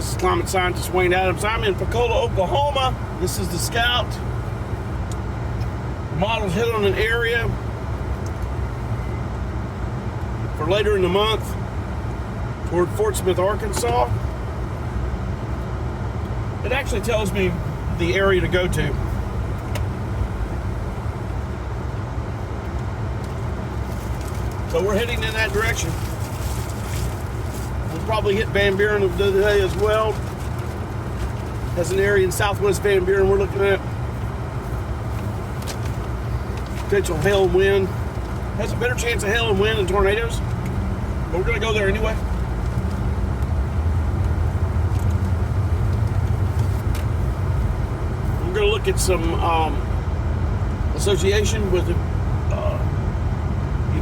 This is climate scientist Wayne Adams. I'm in Pocola, Oklahoma. This is the Scout. The model's hit on an area for later in the month toward Fort Smith, Arkansas. It actually tells me the area to go to. So we're heading in that direction. We'll probably hit Van Buren today as well. There's an area in southwest Van Buren we're looking at. Potential hail and wind. Has a better chance of hail and wind than tornadoes, but we're going to go there anyway. We're going to look at some association with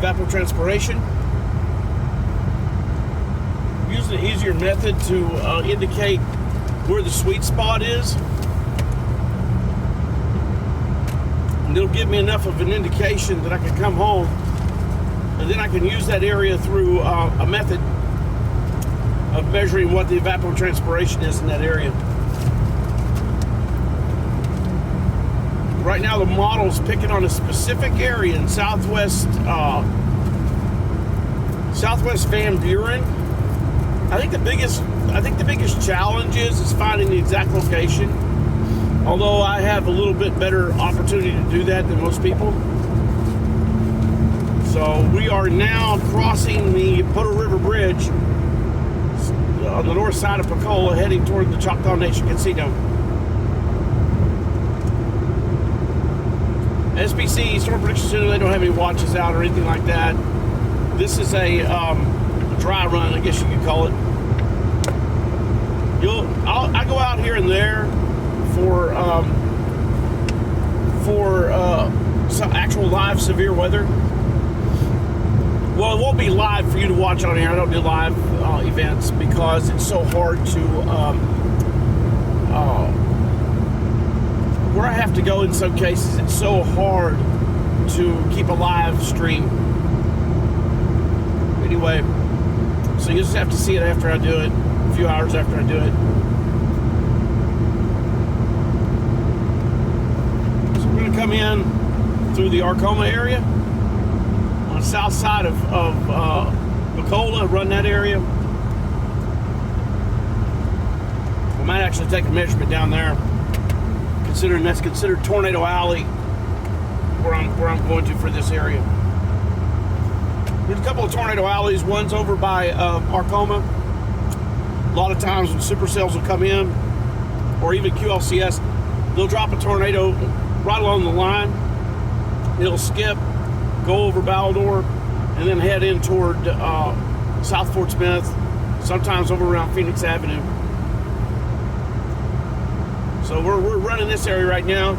evapotranspiration. Using an easier method to indicate where the sweet spot is. And it'll give me enough of an indication that I can come home, and then I can use that area through a method of measuring what the evapotranspiration is in that area. Right now the model's picking on a specific area in southwest Van Buren. I think the biggest challenge is finding the exact location. Although I have a little bit better opportunity to do that than most people. So we are now crossing the Poto River Bridge on the north side of Pocola, heading toward the Choctaw Nation Casino. SPC, Storm Prediction Center, they don't have any watches out or anything like that. This is a dry run, I guess you could call it. I go out here and there for some actual live severe weather. Well, it won't be live for you to watch on here. I don't do live events because it's so hard to where I have to go in some cases. It's so hard to keep a live stream. Anyway, so you just have to see it after I do it, a few hours after I do it. Come in through the Arcoma area on the south side of Pocola, run that area. We might actually take a measurement down there, considering that's considered Tornado Alley where I'm going to for this area. There's a couple of tornado alleys. One's over by Arcoma. A lot of times when supercells will come in, or even QLCS, they'll drop a tornado right along the line. It'll skip, go over Baldor, and then head in toward South Fort Smith, sometimes over around Phoenix Avenue. So we're running this area right now.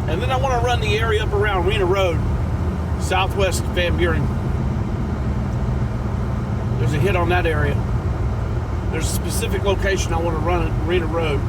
And then I want to run the area up around Rena Road, southwest Van Buren. There's a hit on that area. There's a specific location I want to run at Rena Road.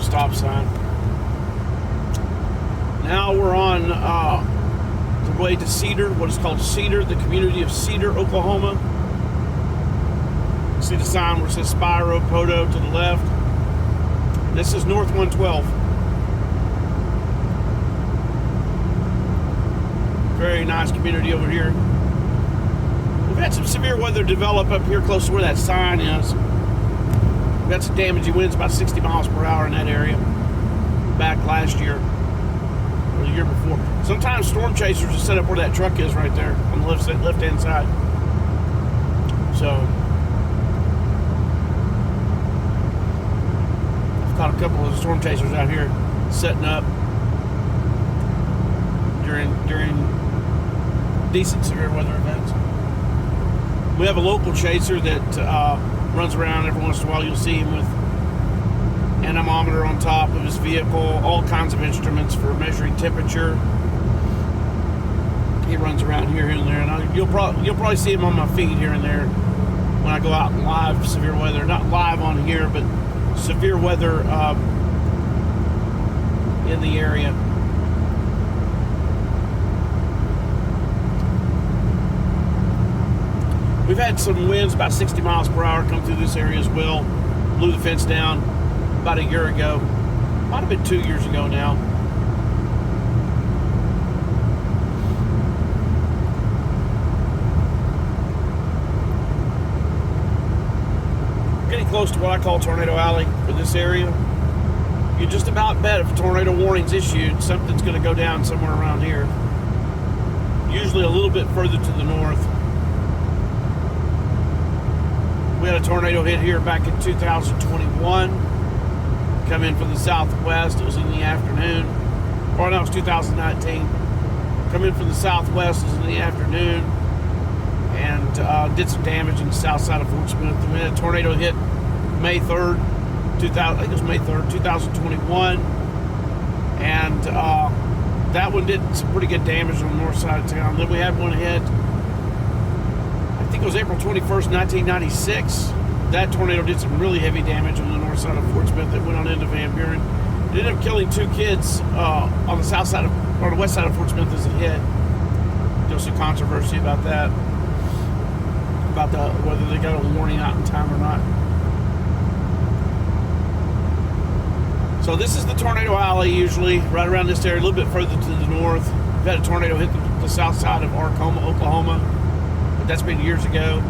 Stop sign. Now we're on the way to Cedar, what is called Cedar, the community of Cedar, Oklahoma. See the sign where it says Spiro, Poto to the left. This is North 112. Very nice community over here. We've had some severe weather develop up here close to where that sign is. We got some damaging winds, about 60 miles per hour in that area back last year or the year before. Sometimes storm chasers will set up where that truck is right there on the left-hand side. So I've caught a couple of storm chasers out here setting up during decent severe weather events. We have a local chaser that runs around every once in a while. You'll see him with an anemometer on top of his vehicle, all kinds of instruments for measuring temperature. He runs around here and there, and you'll probably see him on my feed here and there when I go out in live severe weather. Not live on here, but severe weather in the area. We've had some winds about 60 miles per hour come through this area as well. Blew the fence down about a year ago. Might have been 2 years ago now. We're getting close to what I call Tornado Alley for this area. You just about bet if a tornado warning's issued, something's going to go down somewhere around here. Usually a little bit further to the north. We had a tornado hit here back in 2021. Come in from the southwest. It was in the afternoon. Or no, it was 2019. Come in from the southwest. It was in the afternoon. And did some damage in the south side of Fort Smith. We had a tornado hit May 3rd, 2021. And that one did some pretty good damage on the north side of town. Then we had one hit, I think it was April 21st, 1996. That tornado did some really heavy damage on the north side of Fort Smith that went on into Van Buren. It ended up killing 2 kids on the south side or the west side of Fort Smith as it hit. There was some controversy about that, about whether they got a warning out in time or not. So this is the Tornado Alley, usually right around this area, a little bit further to the north. We've had a tornado hit the south side of Arcoma, Oklahoma, but that's been years ago.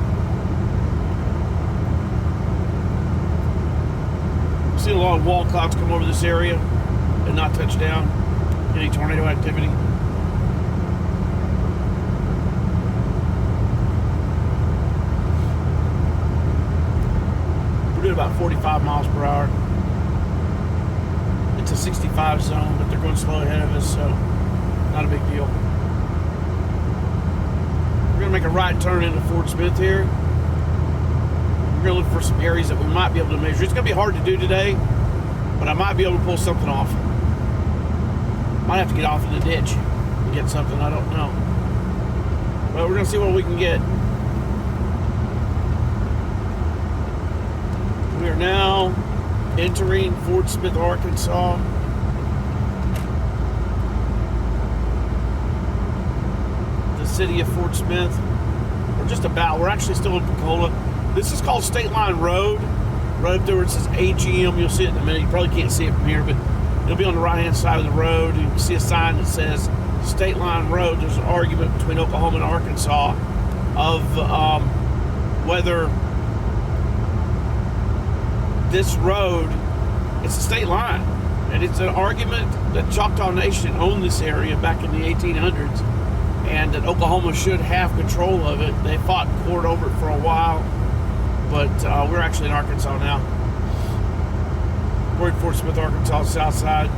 We've seen a lot of wall clouds come over this area and not touch down. Any tornado activity. We're doing about 45 miles per hour. It's a 65 zone, but they're going slow ahead of us, so not a big deal. We're going to make a right turn into Fort Smith here. We're going to look for some areas that we might be able to measure. It's going to be hard to do today, but I might be able to pull something off. Might have to get off in the ditch and get something, I don't know. But we're going to see what we can get. We are now entering Fort Smith, Arkansas. The city of Fort Smith. We're actually still in Pensacola. This is called State Line Road. Right up there where it says AGM, you'll see it in a minute. You probably can't see it from here, but it'll be on the right-hand side of the road. You can see a sign that says State Line Road. There's an argument between Oklahoma and Arkansas of whether this road, it's a state line, and it's an argument that Choctaw Nation owned this area back in the 1800s, and that Oklahoma should have control of it. They fought in court over it for a while, but we're actually in Arkansas now. We're in Fort Smith, Arkansas, south side.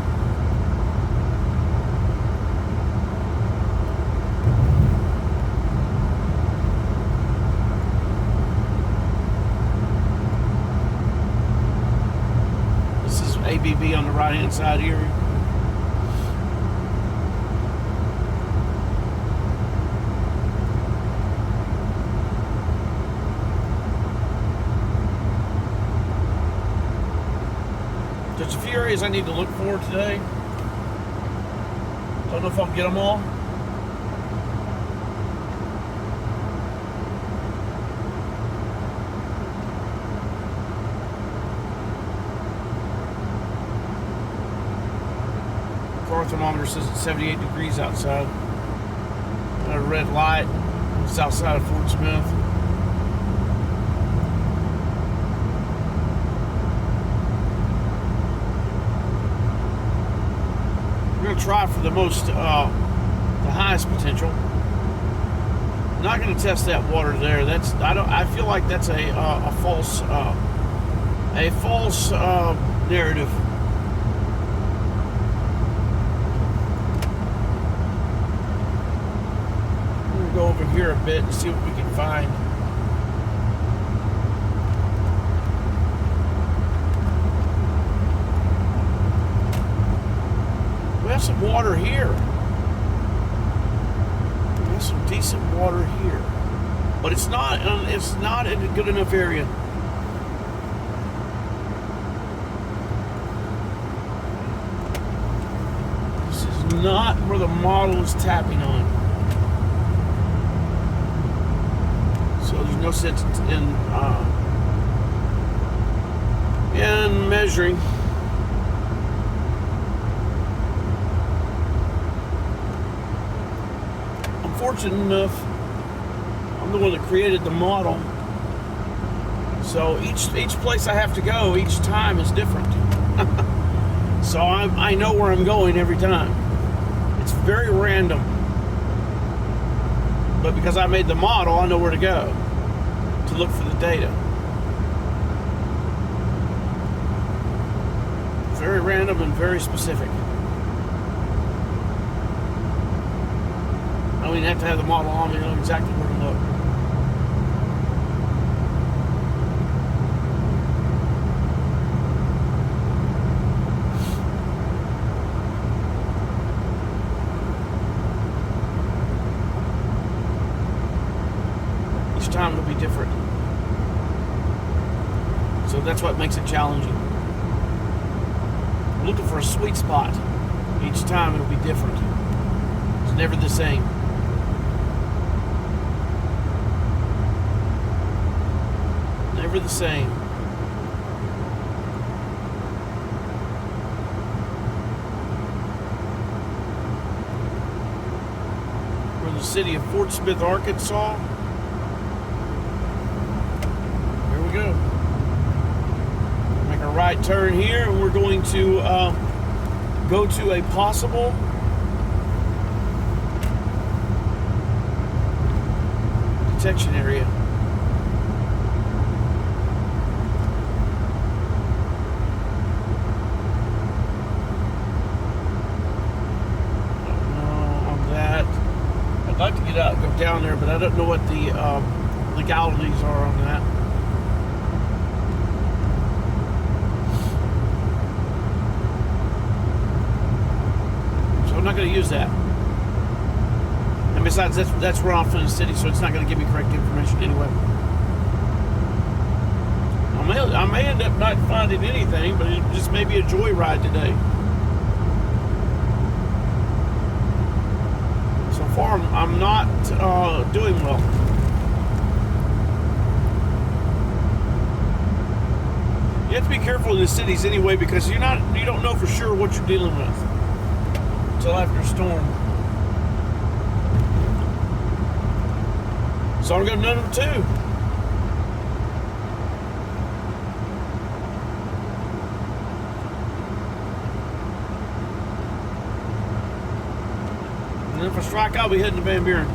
ABB on the right hand side here. There's a few areas I need to look for today. Don't know if I'll get them all. Thermometer says it's 78 degrees outside. Got a red light on the south side of Fort Smith. We're going to try for the highest potential. Not going to test that water there. I feel like that's a false narrative. Go here a bit and see what we can find. We have some water here. We have some decent water here, but it's not in a good enough area. This is not where the model is tapping on. So there's no sense in measuring. I'm fortunate enough, I'm the one that created the model. So each place I have to go, each time is different. So I know where I'm going every time. It's very random. But because I made the model, I know where to go to look for the data. Very random and very specific. I don't even have to have the model on me, I know exactly where to look. Each time it'll be different. So that's what makes it challenging. I'm looking for a sweet spot. Each time it'll be different. It's never the same. Never the same. We're in the city of Fort Smith, Arkansas. Here we go. Make a right turn here, and we're going to go to a possible detection area. I'd like to get out and go down there, but I don't know what the legalities are on that. So I'm not going to use that. And besides, that's runoff from the city, so it's not going to give me correct information anyway. I may end up not finding anything, but it just may be a joyride today. I'm not doing well. You have to be careful in the cities anyway, because you don't know for sure what you're dealing with until after a storm. So I'm going to number 2. And if I strike, I'll be heading to Van Buren.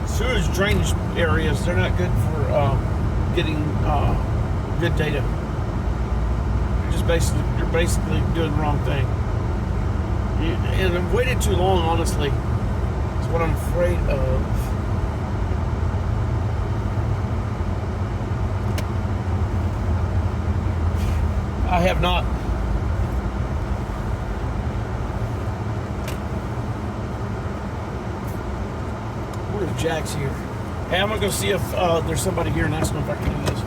Sewage drainage areas, they're not good for getting good data. You're basically doing the wrong thing. And I've waited too long, honestly. That's what I'm afraid of. I have not. Jack's here. Hey, I'm gonna go see if there's somebody here and ask them if I can do this.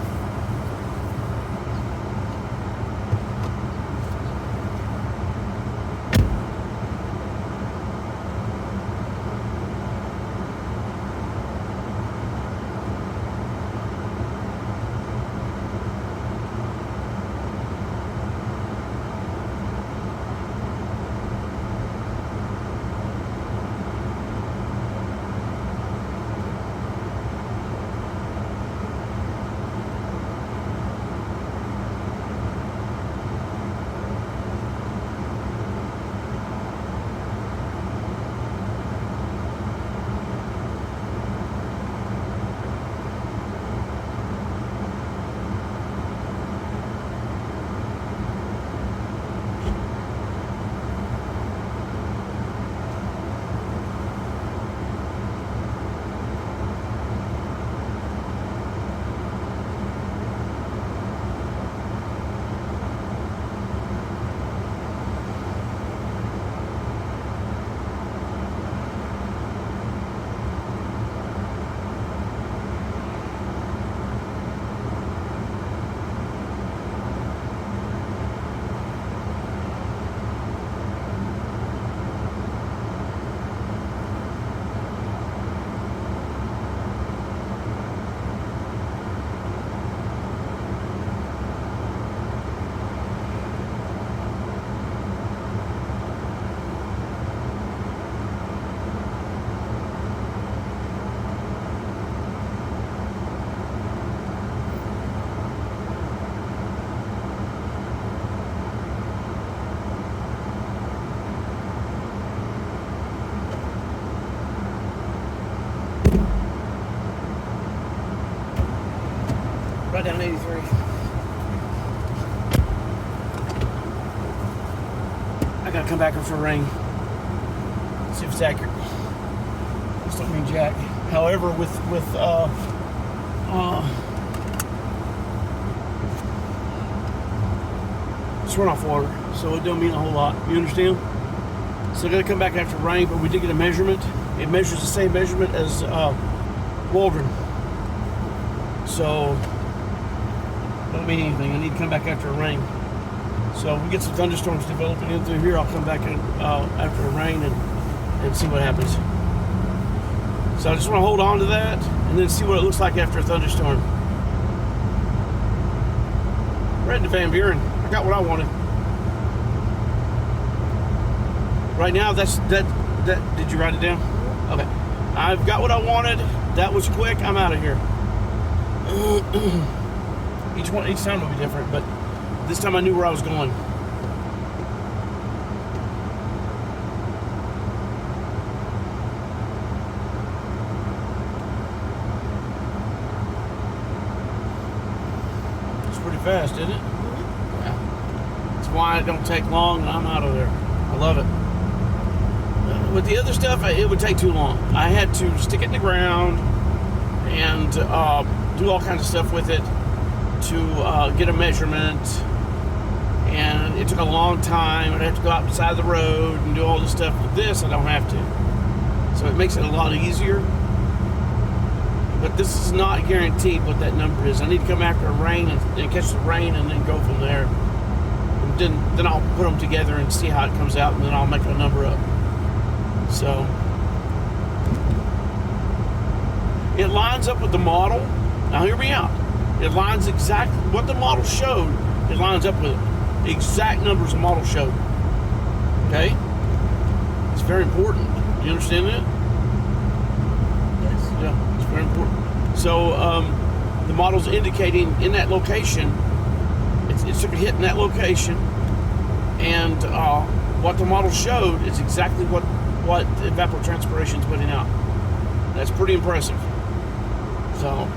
right down 83. I gotta come back after rain. See if it's accurate. This don't mean jack. However, with it's runoff water, so it don't mean a whole lot. You understand? So I gotta come back after rain, but we did get a measurement. It measures the same measurement as Waldron. So don't mean anything. I need to come back after a rain. So we get some thunderstorms developing in through here. I'll come back in, after a rain and see what happens. So I just want to hold on to that and then see what it looks like after a thunderstorm. We're heading to Van Buren. I got what I wanted. Right now, that. Did you write it down? Okay. I've got what I wanted. That was quick. I'm out of here. Each time will be different, but this time I knew where I was going. It's pretty fast, isn't it? Yeah. That's why it don't take long and I'm out of there. I love it. With the other stuff, it would take too long. I had to stick it in the ground and do all kinds of stuff with it to get a measurement, and it took a long time. I'd have to go out beside the road and do all this stuff. With this, I don't have to. So it makes it a lot easier. But this is not guaranteed what that number is. I need to come after a rain and catch the rain and then go from there. And then I'll put them together and see how it comes out, and then I'll make a number up. So it lines up with the model. Now hear me out. It lines exactly what the model showed. It lines up with it. The exact numbers the model showed. Okay? It's very important. Do you understand that? Yes. Yeah, it's very important. So the model's indicating in that location, it took a hit in that location, and what the model showed is exactly what evapotranspiration is putting out. That's pretty impressive. So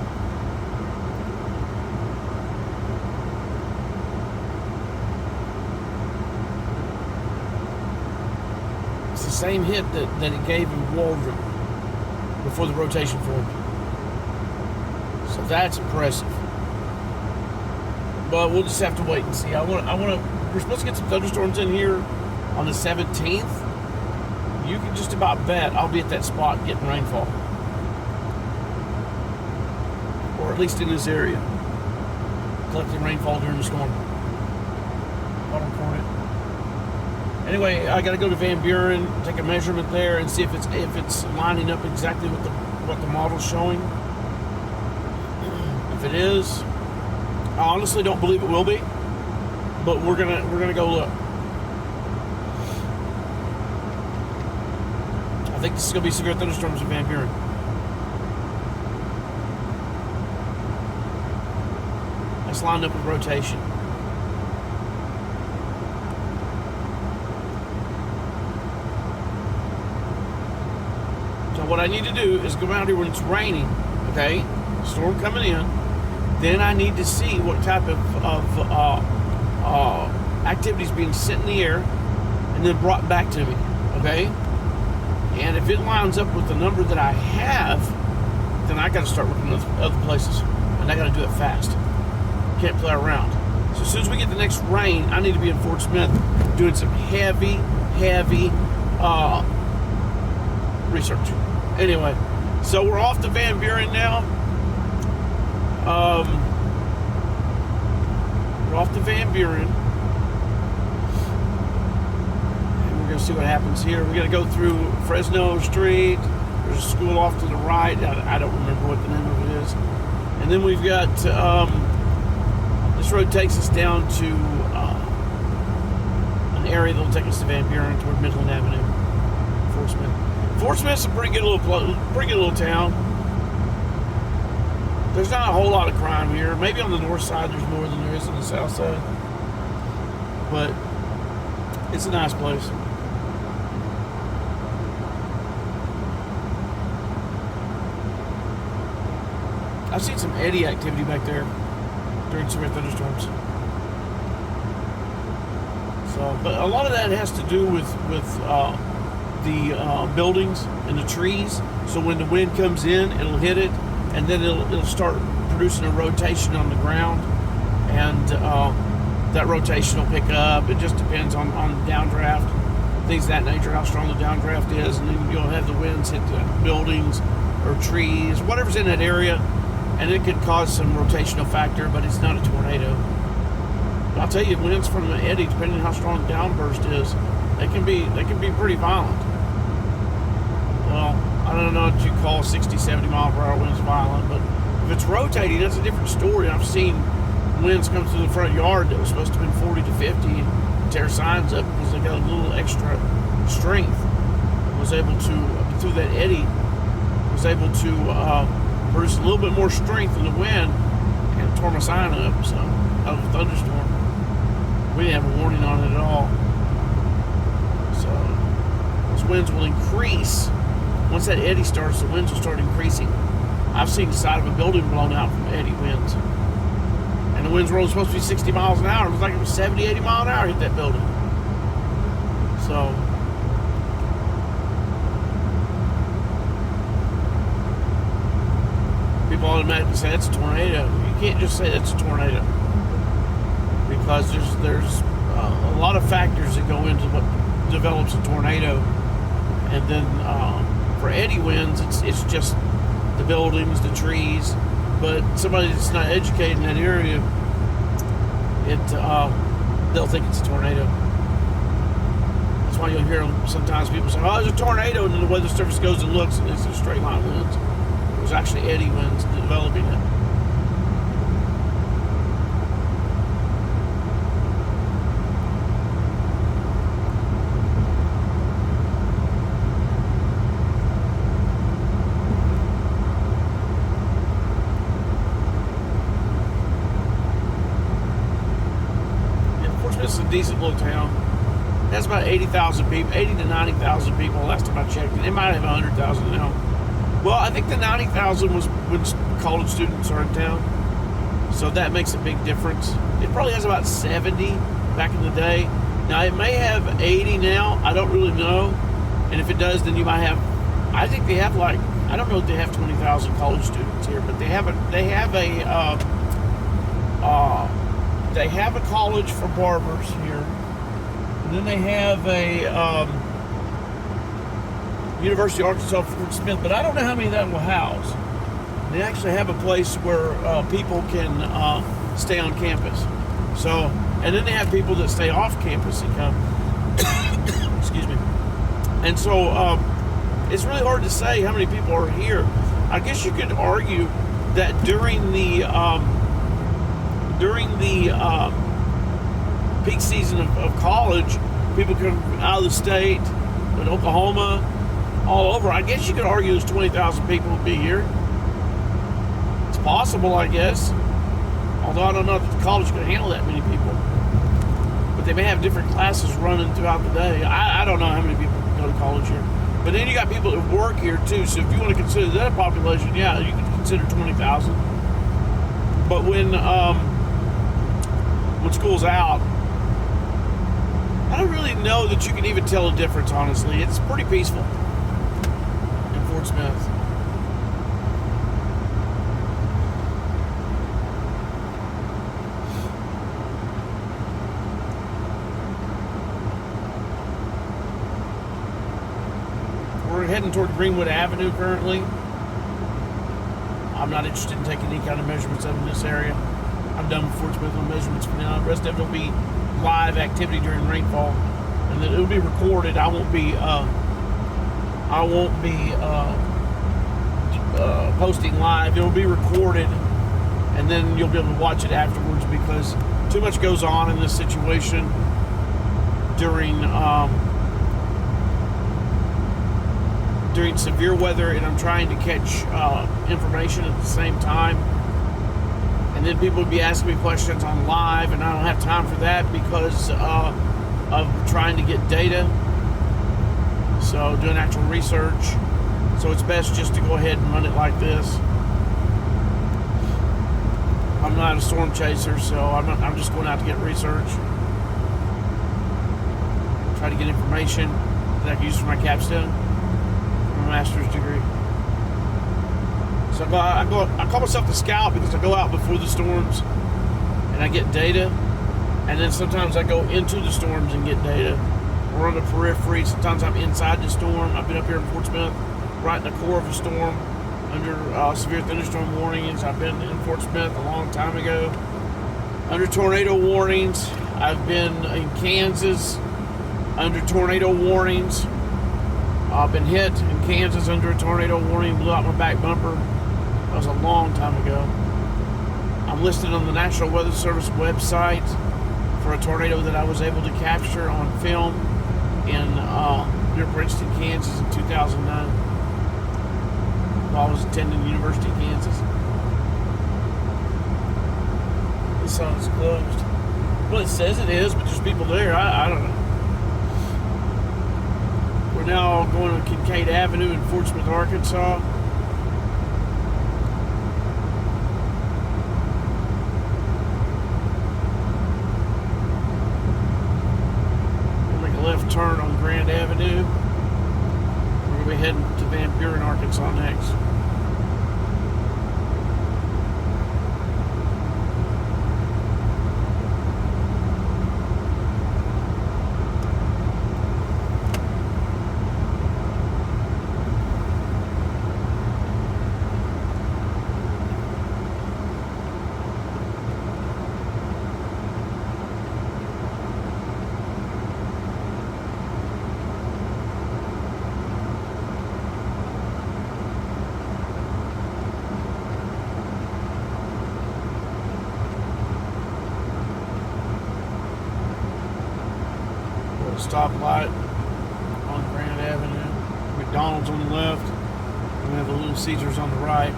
it's the same hit that it gave in Waldron before the rotation formed. So that's impressive. But we'll just have to wait and see. We're supposed to get some thunderstorms in here on the 17th. You can just about bet I'll be at that spot getting rainfall. Or at least in this area. Collecting rainfall during the storm. I'll record it. Anyway, I gotta go to Van Buren, take a measurement there and see if it's lining up exactly with what the model's showing. If it is, I honestly don't believe it will be. But we're gonna go look. I think this is going to be severe thunderstorms in Van Buren. That's lined up with rotation. So what I need to do is go around here when it's raining, okay? Storm coming in. Then I need to see what type of activities being sent in the air and then brought back to me, okay? And if it lines up with the number that I have, then I got to start looking at other places. And I got to do it fast. Can't play around. So as soon as we get the next rain, I need to be in Fort Smith doing some heavy research. Anyway, so we're off to Van Buren now. We're off to Van Buren. See what happens here. We're going to go through Fresno Street. There's a school off to the right. I don't remember what the name of it is. And then we've got this road takes us down to an area that will take us to Van Buren toward Midland Avenue. Fort Smith. Fort Smith's a pretty good little town. There's not a whole lot of crime here. Maybe on the north side there's more than there is on the south side. But it's a nice place. I've seen some eddy activity back there. during severe thunderstorms. So, but a lot of that has to do with the buildings and the trees. So when the wind comes in, it'll hit it, and then it'll start producing a rotation on the ground, and that rotation will pick up. It just depends on the downdraft, things of that nature, how strong the downdraft is, and then you'll have the winds hit the buildings or trees, whatever's in that area, and it could cause some rotational factor, but it's not a tornado. But I'll tell you, winds from the eddy, depending on how strong the downburst is, they can be pretty violent. Well, I don't know what you call 60, 70 mile per hour winds violent, but if it's rotating, that's a different story. I've seen winds come through the front yard that was supposed to have been 40 to 50 and tear signs up because they got a little extra strength. Was able to, through that eddy, was able to produce a little bit more strength in the wind and tore my sign up. So, out of a thunderstorm. We didn't have a warning on it at all. So, those winds will increase. Once that eddy starts, the winds will start increasing. I've seen the side of a building blown out from eddy winds. And the winds were only supposed to be 60 miles an hour. It was like it was 70, 80 mile an hour hit that building. So, people automatically say that's a tornado. You can't just say that's a tornado, because there's a lot of factors that go into what develops a tornado. And then for eddy winds, it's just the buildings, the trees. But somebody that's not educated in that area, they'll think it's a tornado. That's why you'll hear sometimes people say, "Oh, there's a tornado," and then the weather service goes and looks, and it's a straight line winds. It was actually eddy winds developing it. This is a decent little town. It has about 80,000 people, 80 to 90,000 people last time I checked. And it might have 100,000 now. Well, I think the 90,000 was when college students are in town. So that makes a big difference. It probably has about 70 back in the day. Now, it may have 80 now. I don't really know. And if it does, then you might have, I think they have like, I don't know if they have 20,000 college students here, but they have a college for barbers here, and then they have a University of Arkansas Fort Smith, but I don't know how many that will house. They actually have a place where people can stay on campus. So, and then they have people that stay off campus and come. Excuse me. And so it's really hard to say how many people are here. I guess you could argue that during the peak season of college, people come out of the state, in Oklahoma, all over. I guess you could argue there's 20,000 people would be here. It's possible, I guess. Although I don't know if the college could handle that many people. But they may have different classes running throughout the day. I don't know how many people go to college here. But then you got people that work here too. So if you want to consider that a population, yeah, you can consider 20,000. But when school's out, I don't really know that you can even tell a difference, honestly. It's pretty peaceful in Fort Smith. We're heading toward Greenwood Avenue currently. I'm not interested in taking any kind of measurements up in this area. I'm done with Fort Smith on measurements for now. The rest of it will be live activity during rainfall, and then it'll be recorded. I won't be posting live. It'll be recorded, and then you'll be able to watch it afterwards, because too much goes on in this situation during severe weather, and I'm trying to catch information at the same time. And then people would be asking me questions on live, and I don't have time for that because of trying to get data. So doing actual research. So it's best just to go ahead and run it like this. I'm not a storm chaser, so I'm just going out to get research, try to get information that I can use for my capstone, for my master's degree. So I call myself the scout because I go out before the storms and I get data, and then sometimes I go into the storms and get data. Or on the periphery. Sometimes I'm inside the storm. I've been up here in Fort Smith, right in the core of a storm, under severe thunderstorm warnings. I've been in Fort Smith a long time ago, under tornado warnings. I've been in Kansas under tornado warnings. I've been hit in Kansas under a tornado warning, blew out my back bumper. That was a long time ago. I'm listed on the National Weather Service website for a tornado that I was able to capture on film in near Princeton, Kansas in 2009 while I was attending the University of Kansas. This sign is closed. Well, it says it is, but there's people there. I don't know. We're now going to Kincaid Avenue in Fort Smith, Arkansas. Left turn on Grand Avenue. We're going to be heading to Van Buren, Arkansas next. Stoplight on Grand Avenue, McDonald's on the left, and we have a Little Caesars on the right.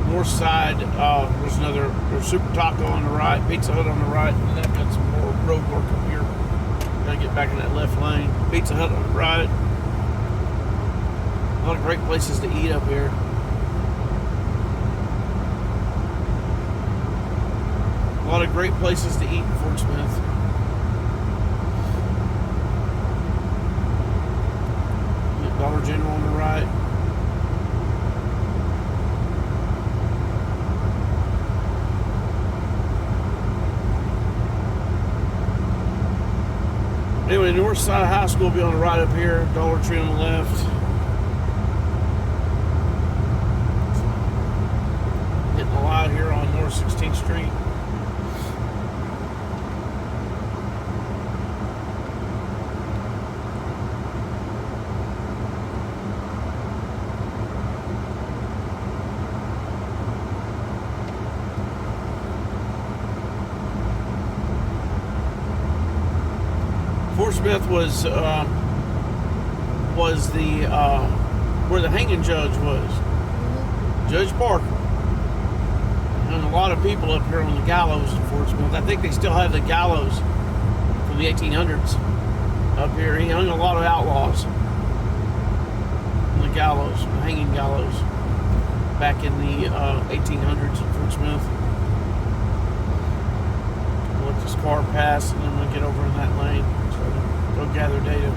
North side, there's Super Taco on the right, Pizza Hut on the right, and then I've got some more road work up here. Gotta get back in that left lane. Pizza Hut on the right. A lot of great places to eat up here. A lot of great places to eat in Fort Smith. Dollar General on the right. Anyway, north side of high school will be on the right up here. Dollar Tree on the left. Hitting a lot here on North 16th Street. Fort Smith was the where the hanging judge was. Judge Parker. And a lot of people up here on the gallows in Fort Smith. I think they still have the gallows from the 1800s up here. He hung a lot of outlaws on the gallows, the hanging gallows, back in the 1800s in Fort Smith. We'll let this car pass and then we'll get over in that lane. Go gather data.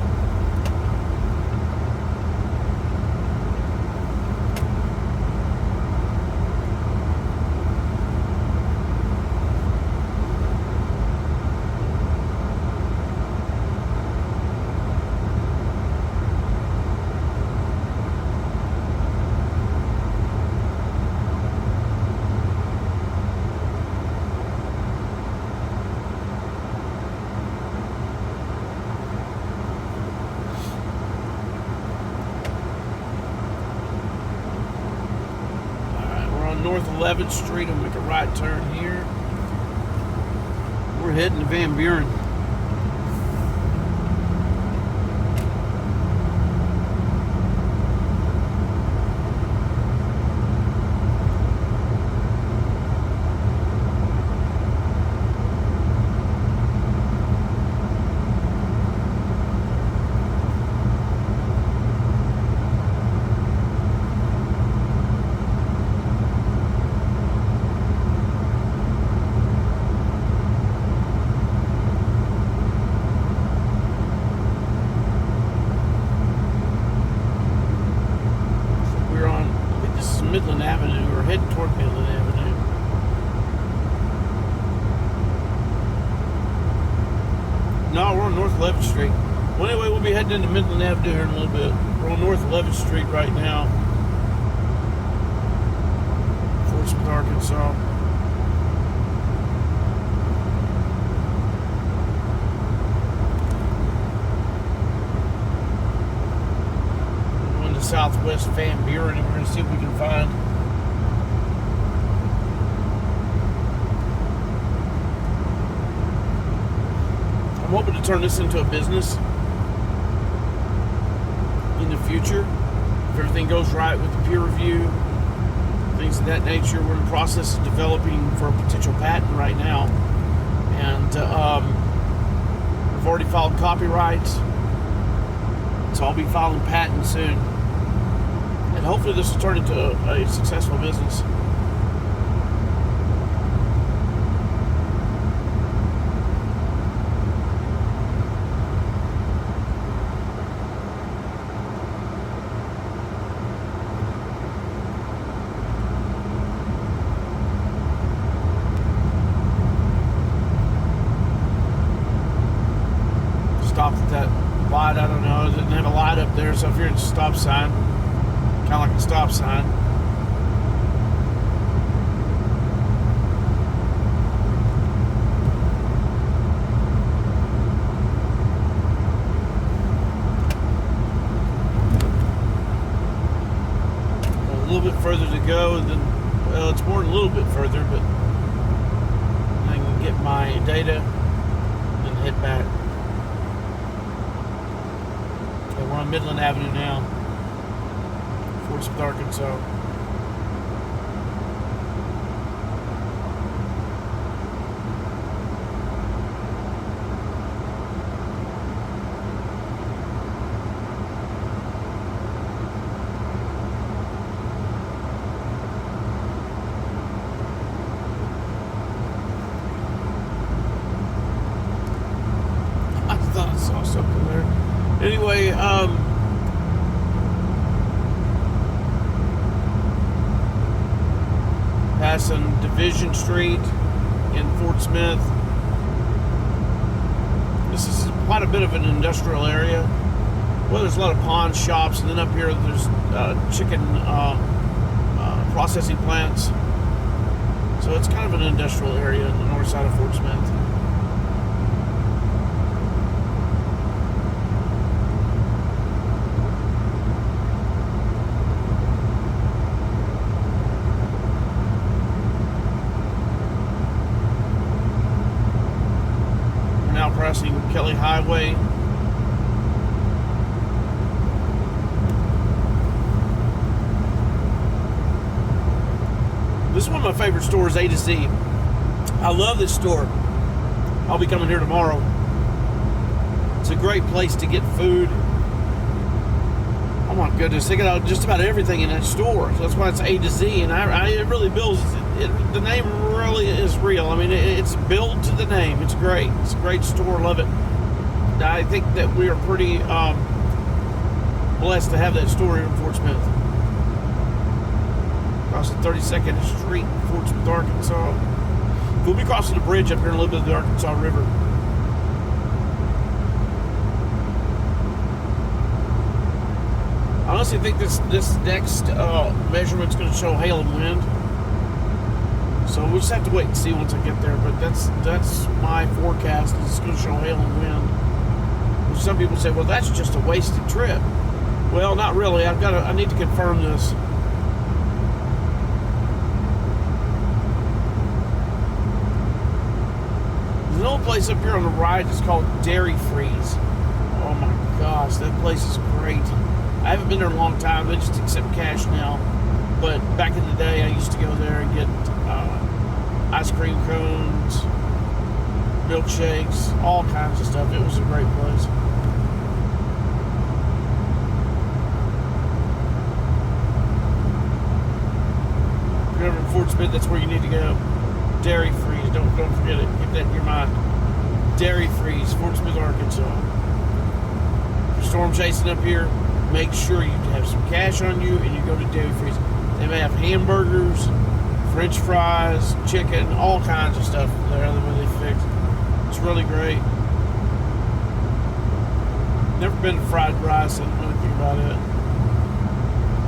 North 11th Street. I'll make a right turn here. We're heading to Van Buren. Midland Avenue, or heading toward Midland Avenue. No, we're on North 11th Street. Well, anyway, we'll be heading into Midland Avenue here in a little bit. We're on North 11th Street right now. Fort Smith, Arkansas. We're going to Southwest Van Buren, and we're going to see what we can find. I'm hoping to turn this into a business in the future. If everything goes right with the peer review, things of that nature. We're in the process of developing for a potential patent right now. And we've already filed copyrights. So I'll be filing patents soon. And hopefully this will turn into a successful business. Stopped at that light, I don't know, it didn't have a light up there, so if you're at a stop sign, kind of like a stop sign. A little bit further to go, and then, well, it's more than a little bit further, but I can get my data and head back. We're on Midland Avenue now, Fort Smith, Arkansas. I thought I saw something there. Anyway, passing Division Street in Fort Smith. This is quite a bit of an industrial area. Well, there's a lot of pawn shops, and then up here there's chicken processing plants. So it's kind of an industrial area in the north side of Fort Smith. Crossing Kelly Highway. This is one of my favorite stores, A to Z. I love this store. I'll be coming here tomorrow. It's a great place to get food. Oh my goodness, they got just about everything in that store. So that's why it's A to Z, and it really builds. The name really is real. I mean, it's built to the name. It's great. It's a great store. Love it. I think that we are pretty blessed to have that store here in Fort Smith. Across the 32nd Street, Fort Smith, Arkansas. We'll be crossing the bridge up here in a little bit of the Arkansas River. I honestly think this next measurement's going to show hail and wind. So we'll just have to wait and see once I get there. But that's my forecast. It's going to show hail and wind. Which some people say, well, that's just a wasted trip. Well, not really. I need to confirm this. There's an old place up here on the right. It's called Dairy Freeze. Oh my gosh, that place is great. I haven't been there in a long time. They just accept cash now. But back in the day, I used to go there and get ice cream cones, milkshakes, all kinds of stuff. It was a great place. If you're ever in Fort Smith, that's where you need to go. Dairy Freeze. Don't forget it. Keep that in your mind. Dairy Freeze, Fort Smith, Arkansas. Storm chasing up here, make sure you have some cash on you and you go to Dairy Freeze. They They may have hamburgers, French fries, chicken, all kinds of stuff there the way they fix. It's really great. Never been to fried rice. I don't know anything about it.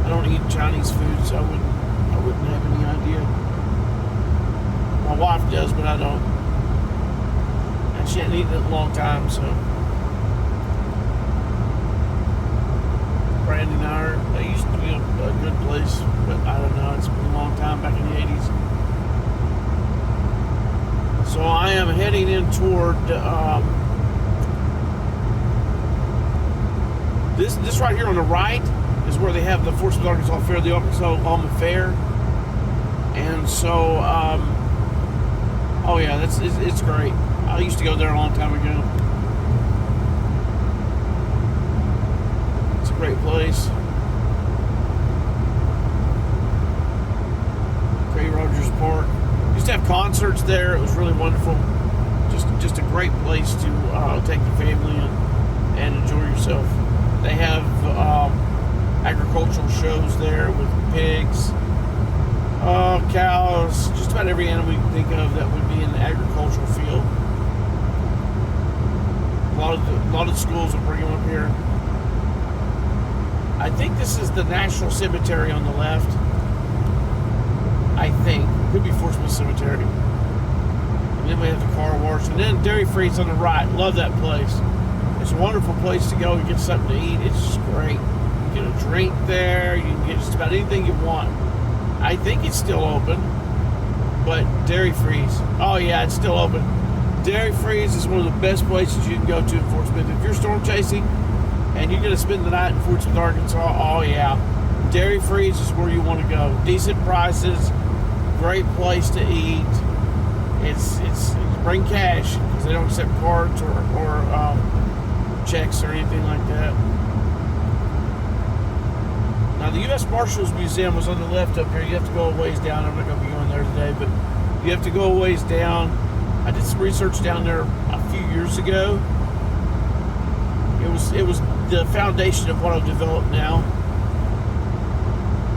I don't eat Chinese food, so I wouldn't have any idea. My wife does, but I don't. And she hadn't eaten it in a long time, so. Brandy and I they used to be a good place, but I don't know. It's been a long time, back in the 80s. So I am heading in toward this right here on the right is where they have the Fort Smith, Arkansas Fair, the Oklahoma Fair. And so, oh yeah, it's great. I used to go there a long time ago. It's a great place. Cray Rogers Park. Used to have concerts there. It was really wonderful. Just a great place to take the family and enjoy yourself. They have agricultural shows there with pigs, cows, just about every animal you can think of that would be in the agricultural field. A lot of the schools will bring them up here. I think this is the National Cemetery on the left. I think. Could be Fort Smith Cemetery. And then we have the car wash. And then Dairy Free's on the right. Love that place. It's a wonderful place to go and get something to eat. It's just great. You get a drink there. You can get just about anything you want. I think it's still open. But Dairy Free's. Oh yeah, it's still open. Dairy Free's is one of the best places you can go to in Fort Smith. If you're storm chasing and you're going to spend the night in Fort Smith, Arkansas, oh yeah. Dairy Free's is where you want to go. Decent prices. Great place to eat. It's bring cash because they don't accept cards or checks or anything like that. Now the U.S. Marshals Museum was on the left up here. You have to go a ways down. I'm not going to be going there today, but you have to go a ways down. I did some research down there a few years ago. It was the foundation of what I've developed now.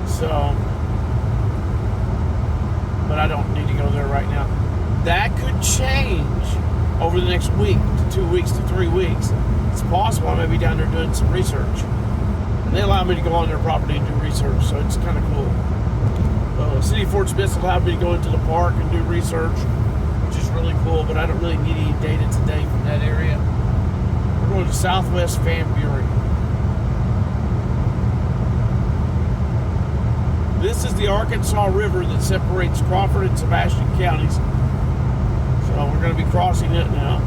So, but I don't need to go there right now. That could change over the next week to 2 weeks to 3 weeks. It's possible I may be down there doing some research. And they allow me to go on their property and do research, so it's kind of cool. The City of Fort Smith allowed me to go into the park and do research, which is really cool, but I don't really need any data today from that area. We're going to Southwest Van Buren. This is the Arkansas River that separates Crawford and Sebastian counties. So we're going to be crossing it now.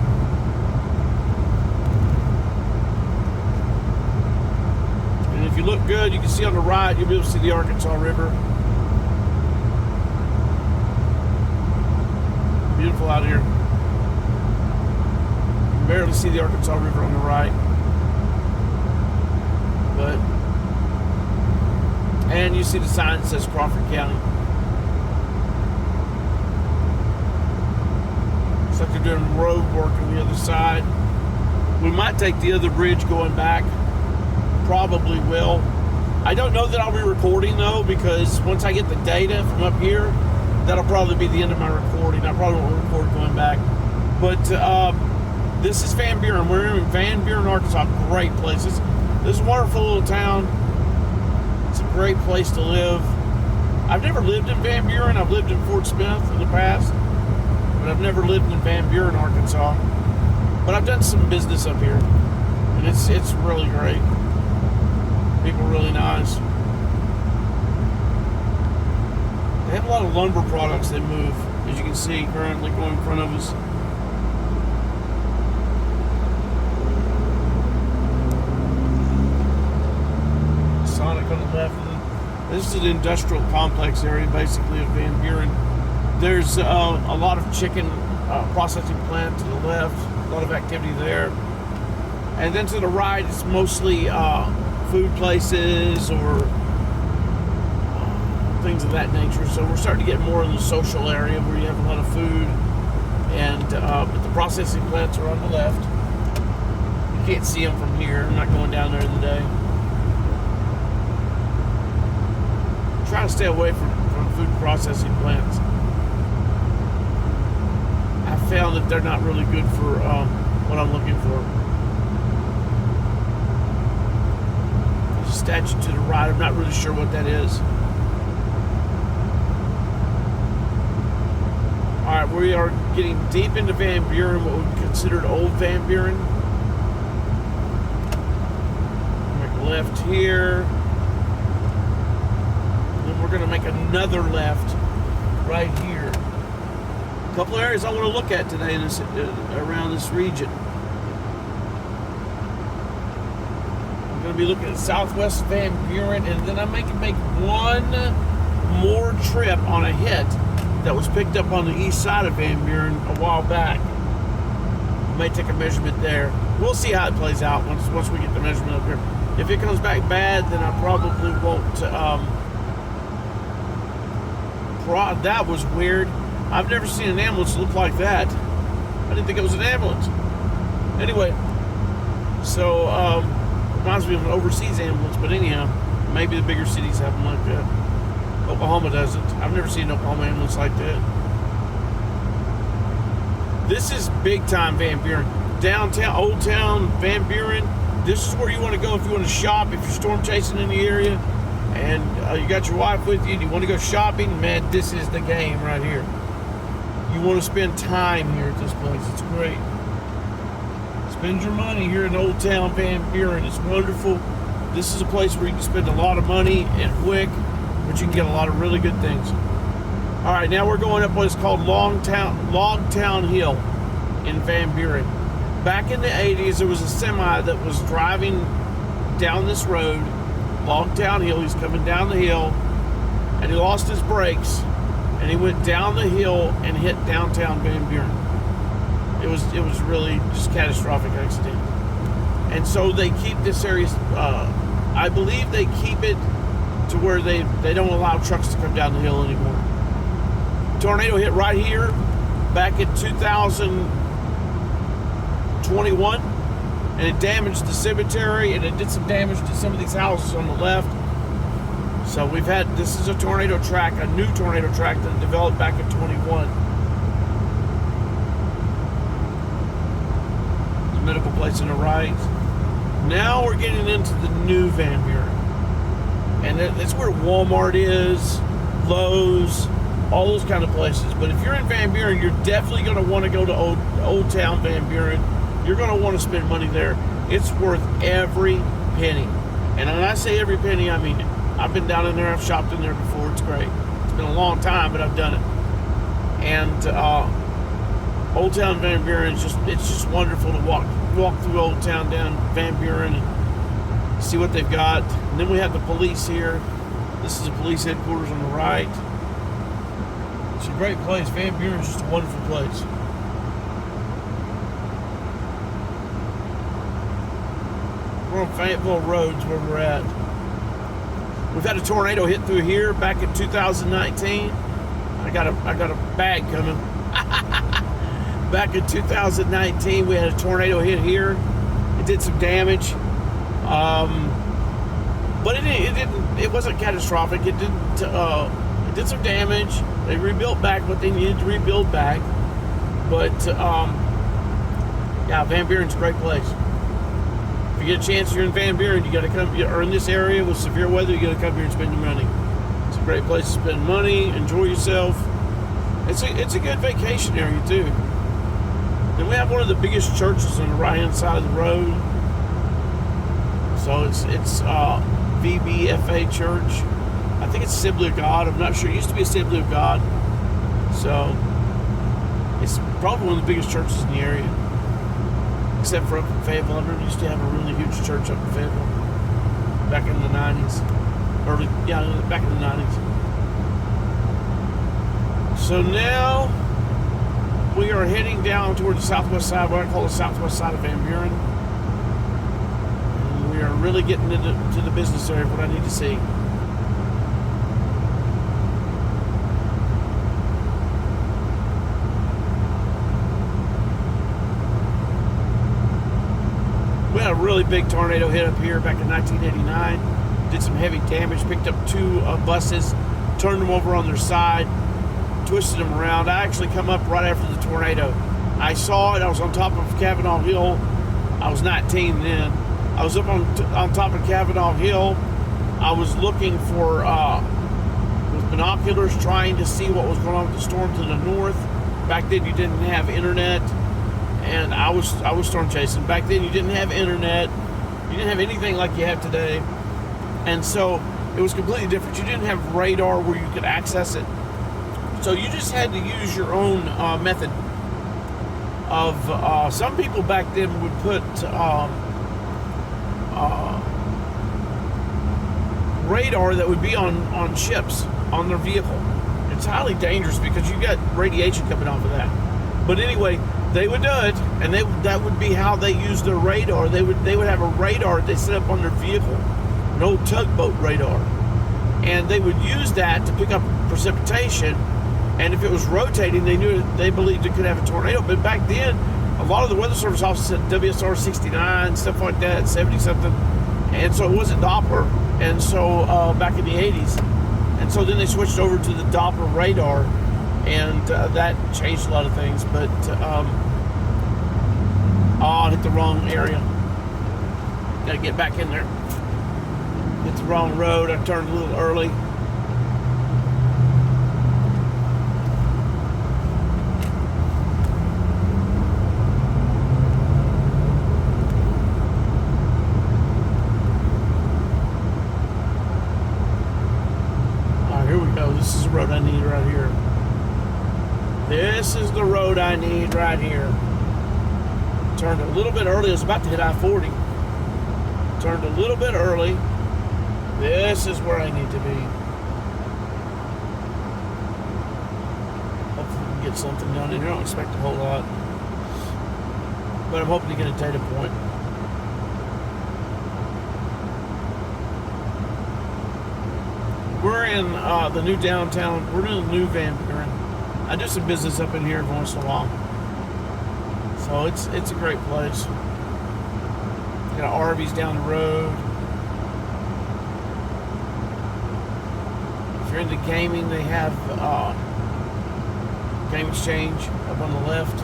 And if you look good, you can see on the right, you'll be able to see the Arkansas River. Beautiful out here. You can barely see the Arkansas River on the right. But and you see the sign that says Crawford County. Looks like they're doing road work on the other side. We might take the other bridge going back. Probably will. I don't know that I'll be recording though, because once I get the data from up here, that'll probably be the end of my recording. I probably won't record going back. But this is Van Buren. We're in Van Buren, Arkansas. Great places. This is a wonderful little town. It's a great place to live. I've never lived in Van Buren. I've lived in Fort Smith in the past, but I've never lived in Van Buren, Arkansas. But I've done some business up here, and it's really great. People are really nice. They have a lot of lumber products they move, as you can see currently going in front of us. Sonic on the left. This is an industrial complex area, basically, of Van Buren. There's a lot of chicken processing plant to the left, a lot of activity there. And then to the right, it's mostly food places or things of that nature. So we're starting to get more in the social area where you have a lot of food. And but the processing plants are on the left. You can't see them from here. I'm not going down there in the day. try to stay away from food processing plants. I found that they're not really good for what I'm looking for. There's a statue to the right. I'm not really sure what that is. Alright, we are getting deep into Van Buren, what would be considered old Van Buren. Make a left here. Then we're going to make another left right here. A couple of areas I want to look at today in this, around this region. I'm going to be looking at southwest Van Buren, and then I may make one more trip on a hit that was picked up on the east side of Van Buren a while back. I may take a measurement there. We'll see how it plays out once we get the measurement up here. If it comes back bad, then I probably won't. That was weird. I've never seen an ambulance look like that. I didn't think it was an ambulance. Anyway, so reminds me of an overseas ambulance. But anyhow, maybe the bigger cities have them like that. Oklahoma doesn't. I've never seen an Oklahoma ambulance like that. This is big time Van Buren. Downtown, Old Town Van Buren. This is where you want to go if you want to shop, if you're storm chasing in the area, and you got your wife with you and you want to go shopping, man, this is the game right here. You want to spend time here at this place. It's great. Spend your money here in Old Town Van Buren. It's wonderful. This is a place where you can spend a lot of money and quick, but you can get a lot of really good things. All right, now we're going up what's called Logtown Hill in Van Buren. Back in the 80s, there was a semi that was driving down this road, Logtown Hill. He's coming down the hill, and he lost his brakes, and he went down the hill and hit downtown Van Buren. It was really just a catastrophic accident. And so they keep this area, I believe they keep it to where they don't allow trucks to come down the hill anymore. Tornado hit right here back in 2021, and it damaged the cemetery, and it did some damage to some of these houses on the left. So this is a tornado track, a new tornado track that developed back in 21. The medical place on the right. Now we're getting into the new Van Buren. And that's where Walmart is, Lowe's, all those kind of places. But if you're in Van Buren, you're definitely going to want to go to Old Town Van Buren. You're going to want to spend money there. It's worth every penny. And when I say every penny, I mean it. I've been down in there. I've shopped in there before. It's great. It's been a long time, but I've done it. And Old Town Van Buren it's just wonderful to walk through Old Town down Van Buren and see what they've got. And then we have the police here. This is the police headquarters on the right. It's a great place. Van Buren is just a wonderful place. We're on Fayetteville Roads where we're at. We've had a tornado hit through here back in 2019. I got a bag coming. Back in 2019, we had a tornado hit here. It did some damage. But it wasn't catastrophic. It did some damage. They rebuilt back what they needed to rebuild back. But yeah, Van Buren's a great place. If you get a chance, you're in Van Buren, you got to come. Or in this area with severe weather, you got to come here and spend your money. It's a great place to spend money, enjoy yourself. It's a good vacation area too. Then we have one of the biggest churches on the right-hand side of the road. So it's VBFA Church. I think it's Assembly of God. I'm not sure. It used to be Assembly of God. So it's probably one of the biggest churches in the area. Except for up in Fayetteville. I remember used to have a really huge church up in Fayetteville back in the 90s. Back in the 90s. So now we are heading down toward the southwest side, what I call the southwest side of Van Buren. And we are really getting into the business area of what I need to see. We had a really big tornado hit up here back in 1989. Did some heavy damage, picked up two buses turned them over on their side, twisted them around. I actually come up right after the tornado. I saw it. I was on top of Kavanaugh Hill. I was 19 then. I was up on top of Kavanaugh Hill. I was looking for with binoculars, trying to see what was going on with the storm to the north. Back then, you didn't have internet, and I was storm chasing. Back then, you didn't have internet. You didn't have anything like you have today, and so it was completely different. You didn't have radar where you could access it, so you just had to use your own method. Of some people back then would put radar that would be on ships, on their vehicle. It's highly dangerous because you got radiation coming off of that. But anyway, they would do it, and that would be how they used their radar. They would have a radar they set up on their vehicle, an old tugboat radar, and they would use that to pick up precipitation. And if it was rotating, they believed it could have a tornado. But back then, a lot of the Weather Service offices had WSR 69, stuff like that, 70 something, and so it wasn't Doppler. And so back in the 80s, and so then they switched over to the Doppler radar, and that changed a lot of things. But I hit the wrong area. Got to get back in there. Hit the wrong road. I turned a little early. This is the road I need right here. This is the road I need right here. Turned a little bit early. I was about to hit I-40. Turned a little bit early. This is where I need to be. Hopefully we can get something done in here. I don't expect a whole lot, but I'm hoping to get a data point. We're in the new downtown. We're in the new Van Buren. I do some business up in here every once in a while, so it's a great place. Got RVs down the road. If you're into gaming, they have Game Exchange up on the left.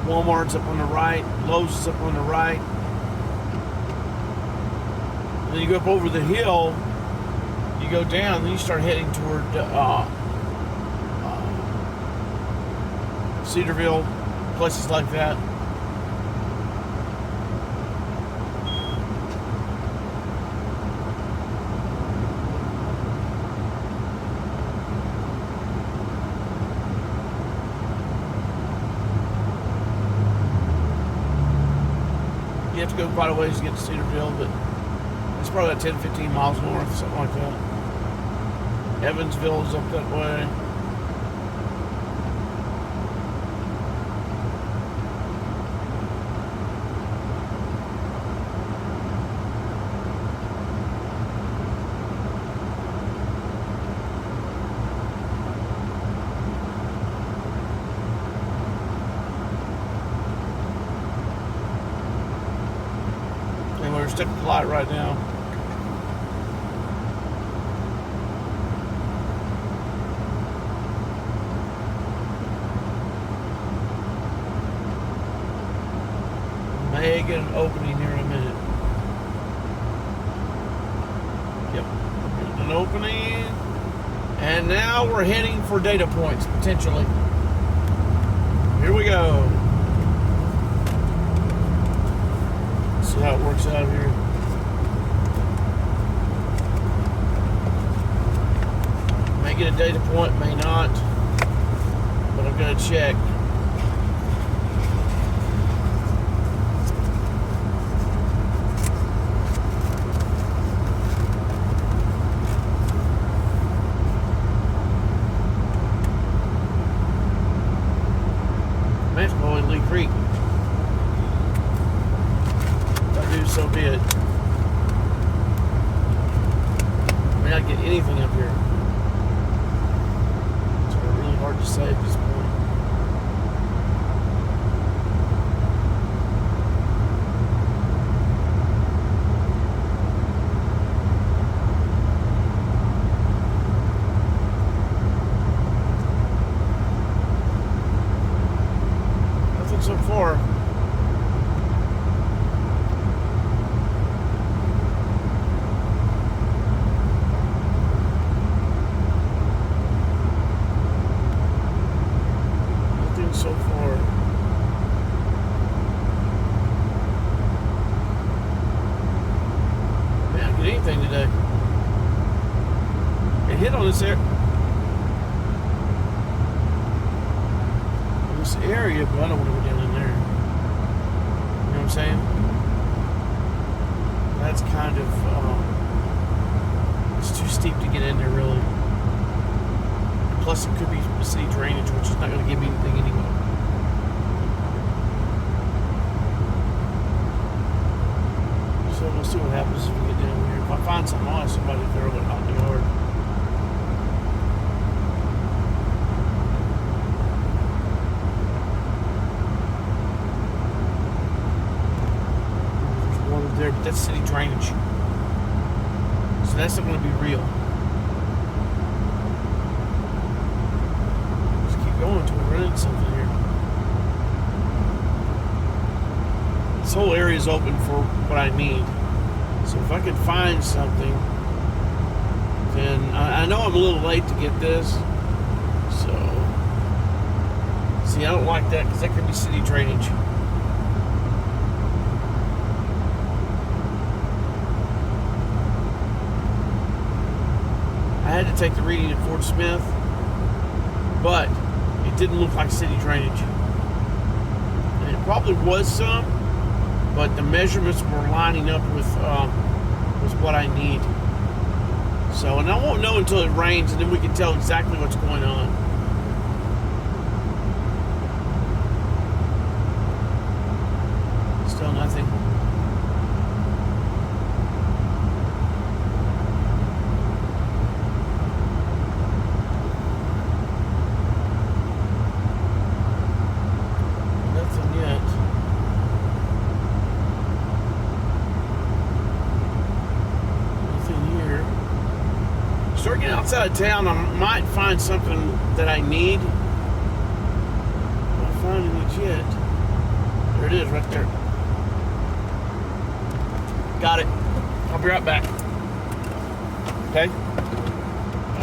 Walmart's up on the right. Lowe's is up on the right. Then you go up over the hill, you go down, then you start heading toward Cedarville, places like that. You have to go quite a ways to get to Cedarville, but it's probably about 10, 15 miles north, something like that. Evansville's up that way. Anyway, we're stuck at the light right now. May get an opening here in a minute. Yep, an opening. And now we're heading for data points, potentially. Here we go. See how it works out here. May get a data point, may not. But I'm going to check. Creek. If I do, so be it. I may not get anything up here. It's really hard to say at this point. everything today. It hit on this area, but I don't want to go down in there. You know what I'm saying? That's kind of, it's too steep to get in there, really. And plus, it could be city drainage, which is not going to give me anything anyway. So we'll see what happens if we get down here. If I find something, I'll ask somebody to throw it out in the yard. There, but that's city drainage, so that's not going to be real. Just keep going until we run into something here. This whole area is open for what I need, so if I can find something, then I know I'm a little late to get this. So see, I don't like that because that could be city drainage. I had to take the reading at Fort Smith, but it didn't look like city drainage. And it probably was some, but the measurements were lining up with what I need. So, and I won't know until it rains, and then we can tell exactly what's going on. Still nothing. Start getting outside of town, I might find something that I need. I'm not finding it yet. There it is, right there. Got it. I'll be right back. Okay? All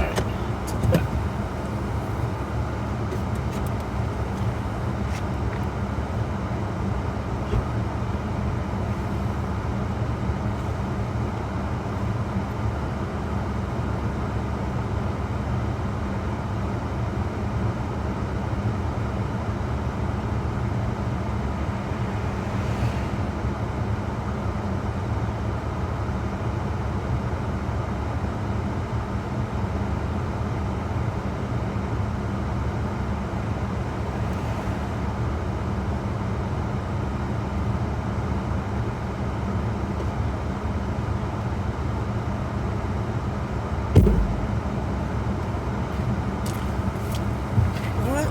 right.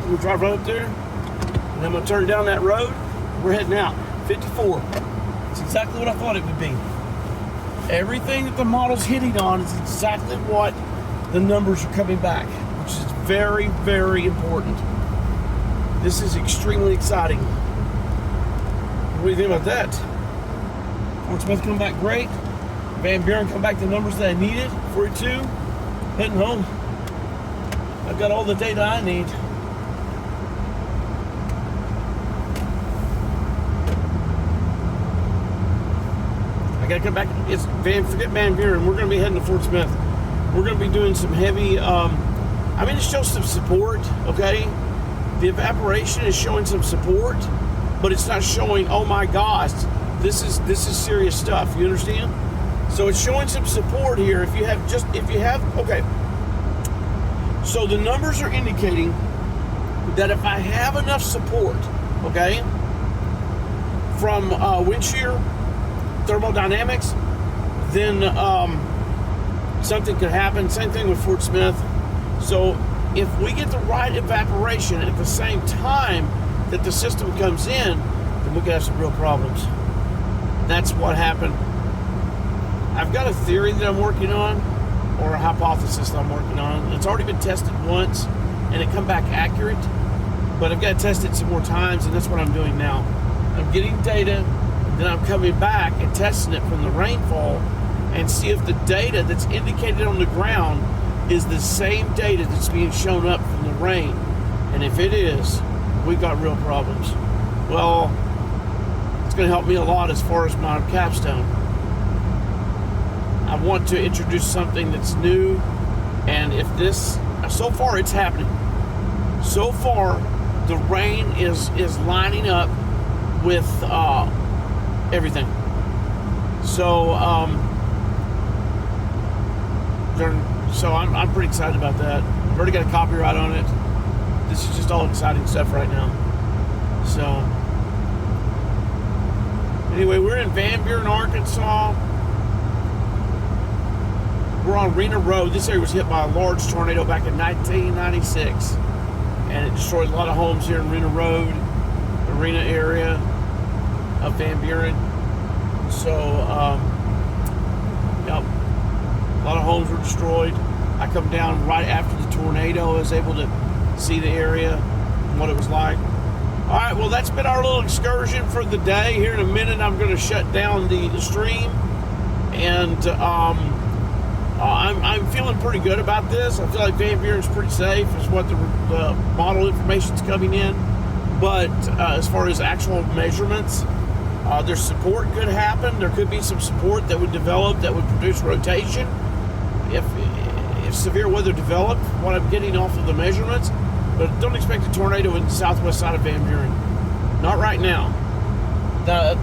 We'll drive right up there, and I'm gonna turn down that road. We're heading out. 54. It's exactly what I thought it would be. Everything that the model's hitting on is exactly what the numbers are coming back, which is very, very important. This is extremely exciting. What do you think about that? Fort Smith come back great. Van Buren come back the numbers that I needed. 42. Heading home. I've got all the data I need. I gotta come back. Forget Van Buren. We're gonna be heading to Fort Smith. We're gonna be doing some heavy. I'm gonna show some support. Okay, the evaporation is showing some support, but it's not showing. Oh my gosh, this is serious stuff. You understand? So it's showing some support here. If you have. Okay. So the numbers are indicating that if I have enough support, okay, from wind shear, thermodynamics, then something could happen. Same thing with Fort Smith. So if we get the right evaporation at the same time that the system comes in, then we could have some real problems. That's what happened. I've got a theory that I'm working on, or a hypothesis that I'm working on. It's already been tested once, and it come back accurate, but I've got to test it some more times, and that's what I'm doing now. I'm getting data, then I'm coming back and testing it from the rainfall and see if the data that's indicated on the ground is the same data that's being shown up from the rain. And if it is, we've got real problems. Well, it's going to help me a lot as far as my capstone. I want to introduce something that's new. And if this, so far it's happening. So far, the rain is lining up with everything. So I'm pretty excited about that. I've already got a copyright on it. This is just all exciting stuff right now. So anyway, we're in Van Buren, Arkansas. We're on Rena Road. This area was hit by a large tornado back in 1996, and it destroyed a lot of homes here in Rena Road, the Rena area of Van Buren. So, yep, a lot of homes were destroyed. I come down right after the tornado. I was able to see the area and what it was like. All right, well, that's been our little excursion for the day. Here in a minute, I'm going to shut down the stream, and I'm feeling pretty good about this. I feel like Van Buren's pretty safe is what the model information's coming in. But as far as actual measurements, there's support could happen. There could be some support that would develop that would produce rotation if severe weather developed, what I'm getting off of the measurements. But don't expect a tornado in the southwest side of Van Buren. Not right now.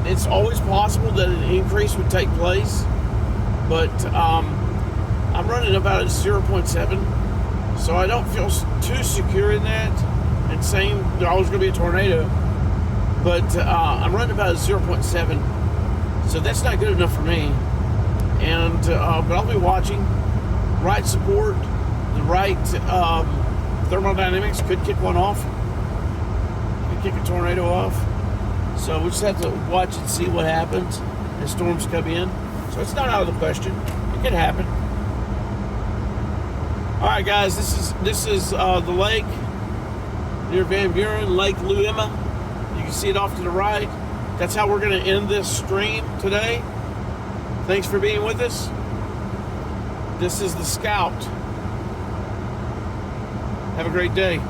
It's always possible that an increase would take place, but I'm running about a 0.7, so I don't feel too secure in that. And saying there's always going to be a tornado, but I'm running about a 0.7, so that's not good enough for me. And but I'll be watching. Right support, the right thermodynamics could kick one off. Could kick a tornado off. So we just have to watch and see what happens as storms come in. So it's not out of the question. It could happen. All right, guys. This is the lake near Van Buren, Lake Luema. You can see it off to the right. That's how we're going to end this stream today. Thanks for being with us. This is the Scout. Have a great day.